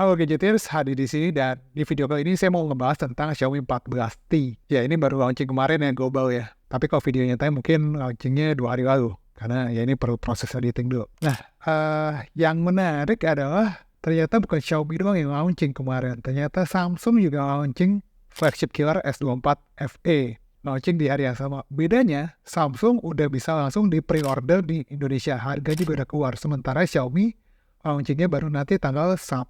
Halo Gadgeters, hadir di sini dan di video kali ini saya mau ngebahas tentang Xiaomi 14T. Ya ini baru launching kemarin ya global ya. Tapi kalau videonya tadi mungkin launchingnya 2 hari lalu. Karena ya ini perlu proses editing dulu. Nah, yang menarik adalah ternyata bukan Xiaomi doang yang launching kemarin. Ternyata Samsung juga launching flagship killer S24 FE. Launching di hari yang sama. Bedanya, Samsung udah bisa langsung di pre-order di Indonesia. Harganya juga udah keluar. Sementara Xiaomi launchingnya baru nanti tanggal 1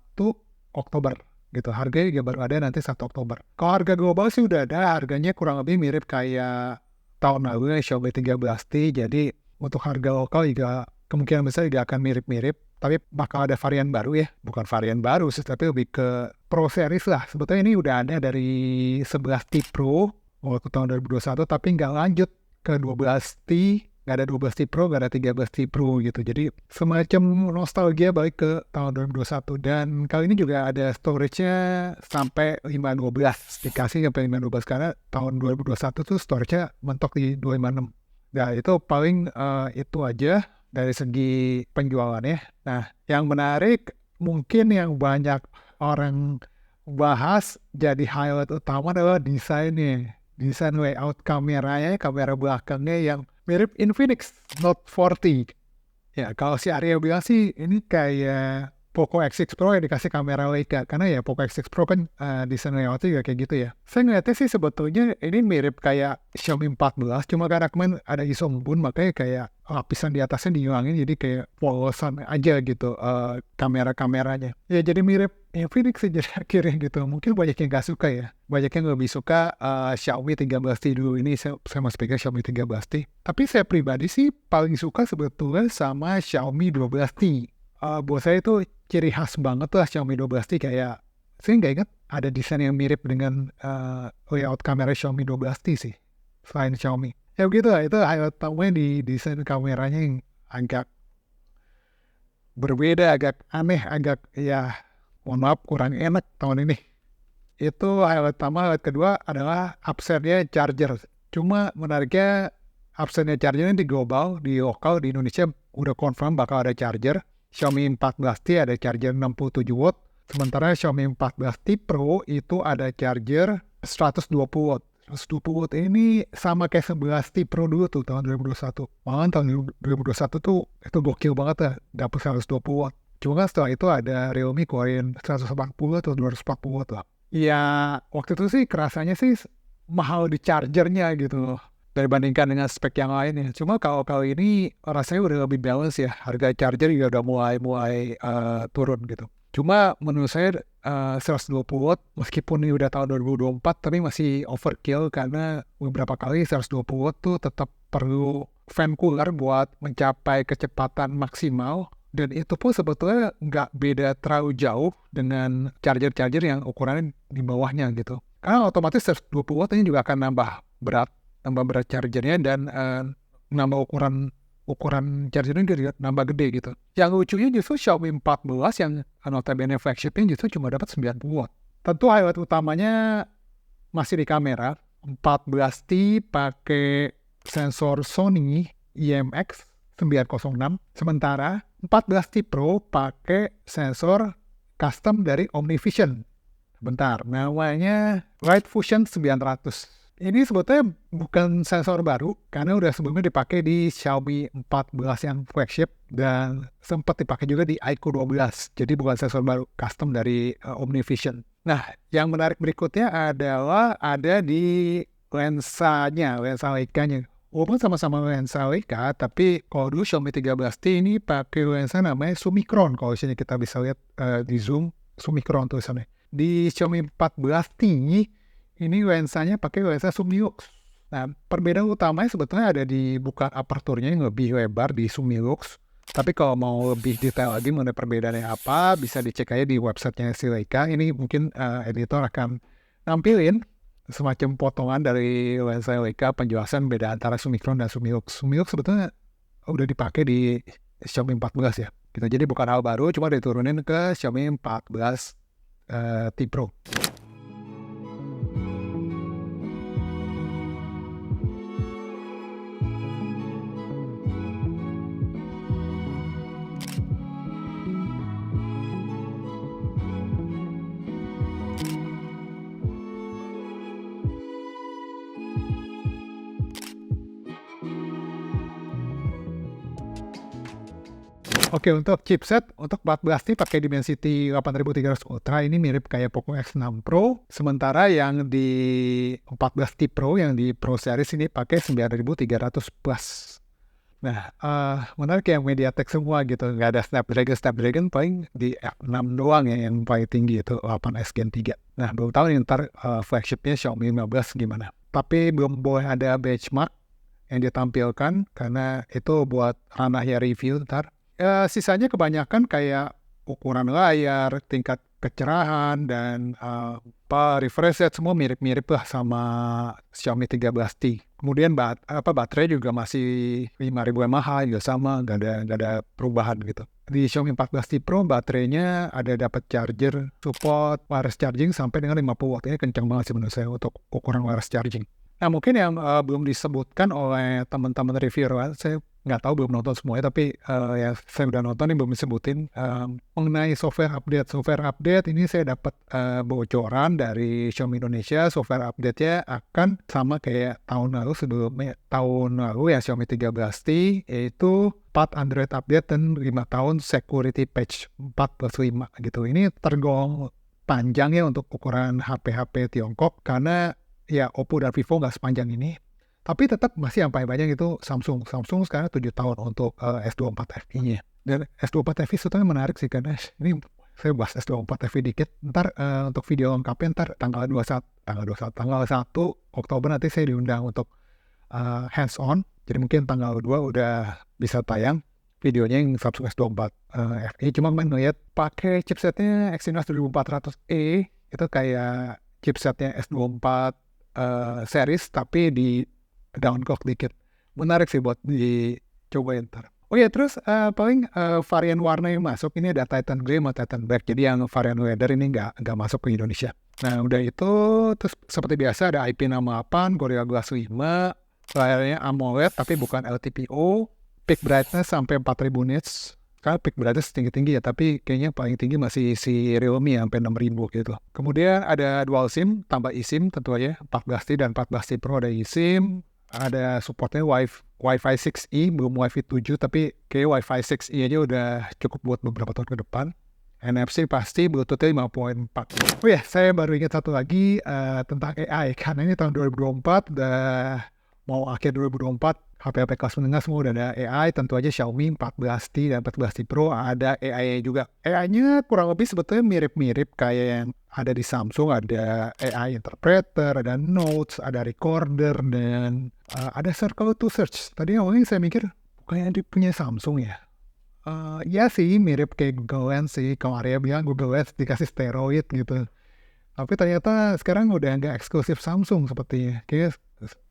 Oktober gitu. Harganya juga baru ada nanti 1 Oktober. Kalau harga global sih udah ada, harganya kurang lebih mirip kayak tahun lalu ya Xiaomi 13T. Jadi untuk harga lokal juga kemungkinan besar juga akan mirip-mirip. Tapi bakal ada varian baru ya. Bukan varian baru sih, tapi lebih ke Pro Series lah. Sebetulnya ini udah ada dari 11T Pro waktu tahun 2021, tapi nggak lanjut ke 12T. Nggak ada 12T Pro, nggak ada 13T Pro gitu. Jadi semacam nostalgia balik ke tahun 2021. Dan kali ini juga ada storage-nya sampai 512. Dikasih sampai 512 karena tahun 2021 tuh storage-nya mentok di 256. Nah itu paling itu aja dari segi penjualannya. Nah yang menarik mungkin yang banyak orang bahas jadi highlight utama adalah desainnya. Desain layout kameranya, kamera belakangnya yang mirip Infinix Note 40. Ya, kalau si Arya bilang sih ini kayak Poco X6 Pro yang dikasih kamera Leica. Karena ya Poco X6 Pro kan desain layoutnya juga kayak gitu ya. Saya ngeliatnya sih sebetulnya ini mirip kayak Xiaomi 14. Cuma karena kemarin ada isu embun makanya kayak lapisan di atasnya dihilangin. Jadi kayak polosan aja gitu kamera-kameranya. Ya jadi mirip Infinix sih jadi akhirnya gitu. Mungkin banyak yang gak suka ya. Banyak yang lebih suka Xiaomi 13T dulu. Ini saya masih pegang Xiaomi 13T. Tapi saya pribadi sih paling suka sebetulnya sama Xiaomi 12T. Buat saya itu ciri khas banget lah Xiaomi 12T. Kayak saya nggak ingat ada desain yang mirip dengan layout kamera Xiaomi 12T sih selain Xiaomi. Ya begitu lah, itu highlight utamanya di desain kameranya yang agak berbeda, agak aneh, agak ya mohon maaf kurang enak tahun ini. Itu highlight pertama. Highlight kedua adalah absennya charger. Cuma menariknya absennya chargernya di global, di lokal, di Indonesia udah confirm bakal ada charger. Xiaomi 14T ada charger 67 watt. Sementara Xiaomi 14T Pro itu ada charger 120 watt. 120 watt ini sama kayak 11T Pro dulu tuh tahun 2021. Malah tahun 2021 tuh itu gokil banget lah, dapet 120 watt. Cuma kan setelah itu ada Realme keluarin 140 atau 240 watt lah. Ya waktu itu sih kerasanya sih mahal di chargernya gitu dibandingkan dengan spek yang lainnya. Cuma kalau kali ini rasanya udah lebih balance ya. Harga charger juga udah mulai turun gitu. Cuma menurut saya 120 watt meskipun ini udah tahun 2024 tapi masih overkill karena beberapa kali 120 watt tuh tetap perlu fan cooler buat mencapai kecepatan maksimal. Dan itu pun sebetulnya nggak beda terlalu jauh dengan charger-charger yang ukurannya di bawahnya gitu. Karena otomatis 120 watt ini juga akan nambah berat chargernya dan nambah ukuran chargernya juga nambah gede gitu. Yang lucunya justru Xiaomi 14 yang notabene flagshipnya justru cuma dapat 90 watt. Tentu highlight utamanya masih di kamera. 14T pakai sensor Sony IMX 906. Sementara 14T Pro pakai sensor custom dari OmniVision. Bentar, namanya Light Fusion 900. Ini sebetulnya bukan sensor baru, karena udah sebelumnya dipakai di Xiaomi 14 yang flagship, dan sempat dipakai juga di iQOO 12. Jadi bukan sensor baru, custom dari OmniVision. Nah, yang menarik berikutnya adalah ada di lensanya, lensa Leica-nya. Walaupun sama-sama lensa Leica, tapi kalau dulu Xiaomi 13T ini pakai lensa namanya Summicron. Kalau sini kita bisa lihat di zoom, Summicron tulisannya. Di Xiaomi 14T ini lensanya pakai lensa Summilux. Nah, perbedaan utamanya sebetulnya ada di bukan aperturnya yang lebih lebar di Summilux. Tapi kalau mau lebih detail lagi mengenai perbedaannya apa, bisa dicek aja di websitenya si Leica. Ini mungkin editor akan nampilin semacam potongan dari lensa Leica penjelasan beda antara Summicron dan Summilux. Summilux sebetulnya udah dipakai di Xiaomi 14 ya. Gitu. Jadi bukan hal baru, cuma diturunin ke Xiaomi 14 T Pro. Oke, untuk chipset untuk 14T pakai Dimensity 8300 Ultra ini mirip kayak Poco X6 Pro. Sementara yang di 14T Pro yang di Pro series ini pakai 9300 plus. Nah, menarik ya MediaTek semua gitu, nggak ada Snapdragon paling di F6 doang ya yang paling tinggi itu 8S Gen 3. Nah, belum tahu nih ntar flagshipnya Xiaomi 15 gimana. Tapi belum boleh ada benchmark yang ditampilkan karena itu buat ranahnya review ntar. Sisanya kebanyakan kayak ukuran layar, tingkat kecerahan, dan refresh rate semua mirip-mirip lah sama Xiaomi 13T. Kemudian baterai juga masih 5000 mAh juga sama, nggak ada perubahan gitu. Di Xiaomi 14T Pro baterainya ada dapat charger, support wireless charging sampai dengan 50 watt. Ini kencang banget sih menurut saya untuk ukuran wireless charging. Nah, mungkin yang belum disebutkan oleh teman-teman reviewer, saya nggak tahu, belum nonton semuanya, tapi ya saya udah nonton nih, belum disebutin mengenai software update. Software update ini saya dapat bocoran dari Xiaomi Indonesia. Software update-nya akan sama kayak tahun lalu sebelumnya. Tahun lalu ya Xiaomi 13T, yaitu 4 Android update dan 5 tahun security patch 4+5 gitu. Ini tergolong panjang ya untuk ukuran HP-HP Tiongkok, karena ya Oppo dan Vivo nggak sepanjang ini. Tapi tetap masih yang paling banyak itu Samsung. Samsung sekarang 7 tahun untuk S24 FE-nya. Dan S24 FE sebetulnya menarik sih, karena ini saya bahas S24 FE dikit. Ntar untuk video lengkapnya ntar tanggal 1 Oktober nanti saya diundang untuk hands on. Jadi mungkin tanggal 2 udah bisa tayang videonya yang Samsung S24 FE. Cuma ngeliat pakai chipsetnya Exynos 2400E, itu kayak chipsetnya S24 series tapi di downclock dikit. Menarik sih buat dicobain ntar. Oh ya, terus paling varian warna yang masuk ini ada Titan Grey sama Titan Black. Jadi yang varian leather ini nggak masuk ke Indonesia. Nah, udah itu terus seperti biasa ada IP68, Gorilla Glass 5, layarnya AMOLED tapi bukan LTPO, peak brightness sampai 4000 nits. Karena peak brightness tinggi-tinggi ya, tapi kayaknya paling tinggi masih si Realme ya, sampai 6000 gitu. Kemudian ada dual SIM, tambah eSIM tentu aja, 14T dan 14T Pro ada eSIM, ada supportnya Wi-Fi 6E, belum Wi-Fi 7, tapi kayak Wi-Fi 6E aja udah cukup buat beberapa tahun ke depan. NFC pasti, Bluetooth 5.4. Oh ya, saya baru ingat satu lagi tentang AI, karena ini tahun 2024, udah mau akhir 2024, HP-HP kelas menengah semua udah ada AI. Tentu aja Xiaomi 14T dan 14T Pro ada AI-nya juga. AI-nya kurang lebih sebetulnya mirip-mirip kayak yang ada di Samsung. Ada AI interpreter, ada notes, ada recorder, dan ada circle to search. Tadi awalnya saya mikir kayak punya Samsung ya. Ya sih mirip kayak Google Lens sih. Kalau Arya bilang Google Lens dikasih steroid gitu. Tapi ternyata sekarang udah nggak eksklusif Samsung sepertinya. Kayaknya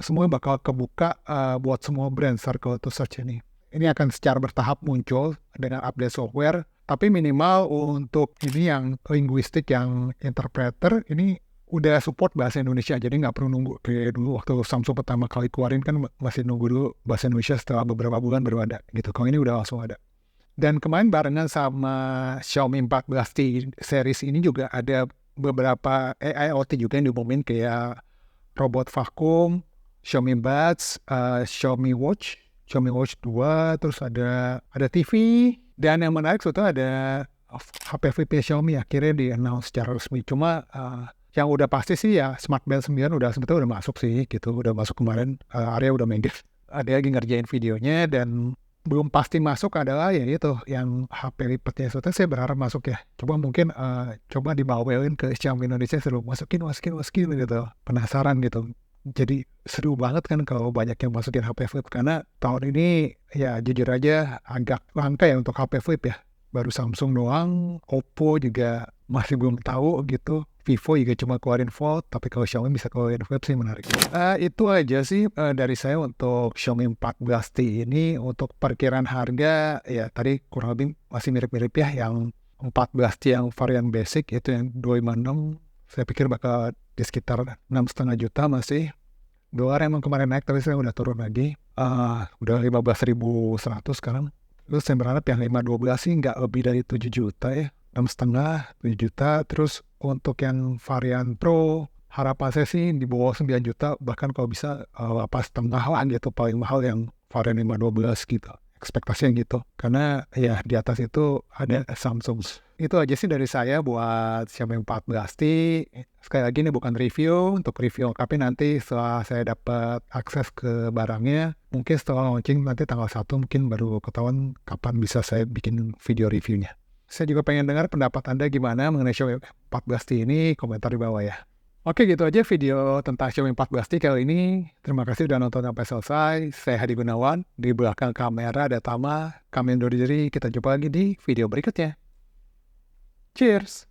semua bakal kebuka buat semua brand circle to search ini. Ini akan secara bertahap muncul dengan update software. Tapi minimal untuk ini yang linguistik, yang interpreter, ini udah support bahasa Indonesia. Jadi nggak perlu nunggu. Kayak dulu waktu Samsung pertama kali keluarin kan masih nunggu dulu bahasa Indonesia, setelah beberapa bulan baru ada gitu. Kalau ini udah langsung ada. Dan kemarin barengan sama Xiaomi 14T series ini juga ada beberapa AI IoT juga yang diumumin, kayak robot vakum, Xiaomi Buds, Xiaomi Watch 2, terus ada TV, dan yang menarik sebetulnya ada HP flip Xiaomi akhirnya di-announce secara resmi. Cuma yang udah pasti sih ya Smart Band 9 sebetulnya udah masuk sih gitu, udah masuk kemarin. Arya udah main dia lagi ngerjain videonya, dan belum pasti masuk adalah ya itu yang HP lipatnya. Sebetulnya saya berharap masuk ya. Coba mungkin coba dibawelin ke Xiaomi Indonesia, seru masukin gitu. Penasaran gitu. Jadi seru banget kan kalau banyak yang masukin HP flip, karena tahun ini ya jujur aja agak langka ya untuk HP flip ya. Baru Samsung doang, Oppo juga masih belum tahu gitu. Vivo juga cuma keluarin Fold, tapi kalau Xiaomi bisa keluarin Flip sih menarik. Itu aja sih dari saya untuk Xiaomi 14T ini. Untuk perkiraan harga ya tadi kurang lebih masih mirip-mirip ya. Yang 14T yang varian basic itu yang 256, saya pikir bakal di sekitar 6,5 juta masih. Dolar emang kemarin naik tapi saya udah turun lagi. Udah 15.100 sekarang. Terus saya berharap yang 512 sih nggak lebih dari 7 juta ya. 6,5, 7 juta. Terus untuk yang varian Pro, harapan saya sih di bawah 9 juta. Bahkan kalau bisa 8,5 lah gitu, paling mahal yang varian 512 gitu. ekspektasinya gitu. Karena ya di atas itu ada Samsung. Itu aja sih dari saya buat Xiaomi 14T. Sekali lagi ini bukan review, untuk review lengkapnya nanti setelah saya dapat akses ke barangnya. Mungkin setelah launching nanti tanggal 1 mungkin baru ketahuan kapan bisa saya bikin video reviewnya. Saya juga pengen dengar pendapat Anda gimana mengenai Xiaomi 14T ini, komentar di bawah ya. Oke, gitu aja video tentang Xiaomi 14T kali ini. Terima kasih udah nonton sampai selesai. Saya Hadi Gunawan, di belakang kamera ada Tama. Kami undur diri, kita jumpa lagi di video berikutnya. Cheers!